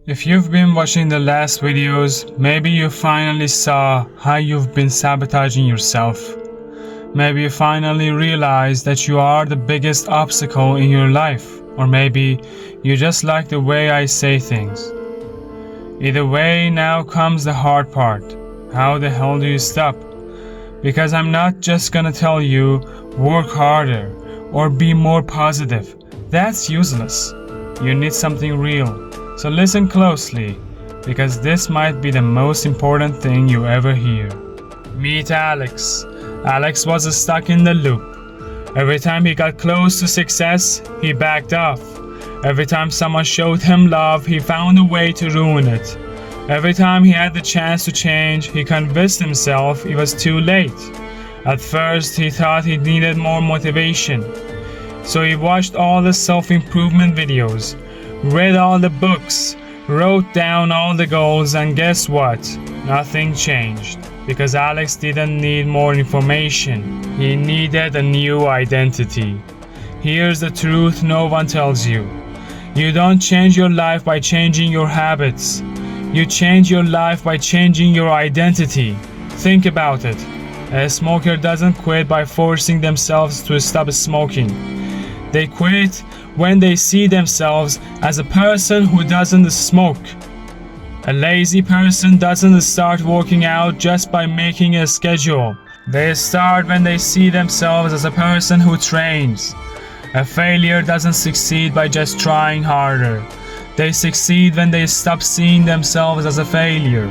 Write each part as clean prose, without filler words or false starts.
If you've been watching the last videos, maybe you finally saw how you've been sabotaging yourself. Maybe you finally realized that you are the biggest obstacle in your life, or maybe you just like the way I say things. Either way, now comes the hard part. How the hell do you stop? Because I'm not just gonna tell you, work harder or be more positive. That's useless. You need something real. So listen closely, because this might be the most important thing you ever hear. Meet Alex. Alex was stuck in the loop. Every time he got close to success, he backed off. Every time someone showed him love, he found a way to ruin it. Every time he had the chance to change, he convinced himself it was too late. At first, he thought he needed more motivation. So he watched all the self-improvement videos, read all the books, wrote down all the goals, and guess what? Nothing changed. Because Alex didn't need more information. He needed a new identity. Here's the truth no one tells you. You don't change your life by changing your habits. You change your life by changing your identity. Think about it. A smoker doesn't quit by forcing themselves to stop smoking. They quit when they see themselves as a person who doesn't smoke. A lazy person doesn't start working out just by making a schedule. They start when they see themselves as a person who trains. A failure doesn't succeed by just trying harder. They succeed when they stop seeing themselves as a failure.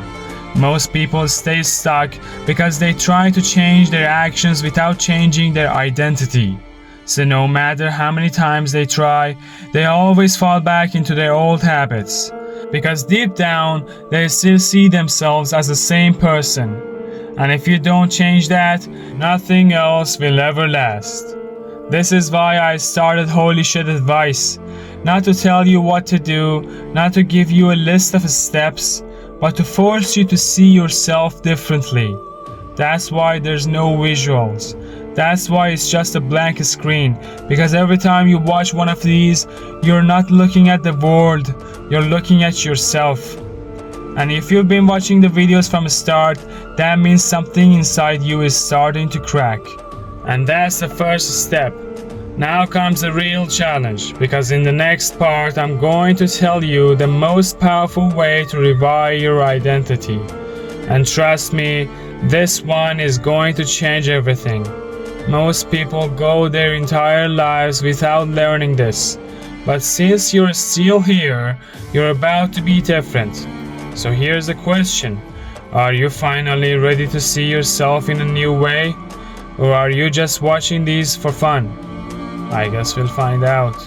Most people stay stuck because they try to change their actions without changing their identity. So no matter how many times they try, they always fall back into their old habits. Because deep down, they still see themselves as the same person. And if you don't change that, nothing else will ever last. This is why I started Holy Shit Advice. Not to tell you what to do, not to give you a list of steps, but to force you to see yourself differently. That's why there's no visuals. That's why it's just a blank screen, because every time you watch one of these, you're not looking at the world, you're looking at yourself. And if you've been watching the videos from the start, that means something inside you is starting to crack. And that's the first step. Now comes the real challenge, because in the next part I'm going to tell you the most powerful way to rewire your identity. And trust me, this one is going to change everything. Most people go their entire lives without learning this. But since you're still here, you're about to be different. So here's the question. Are you finally ready to see yourself in a new way? Or are you just watching these for fun? I guess we'll find out.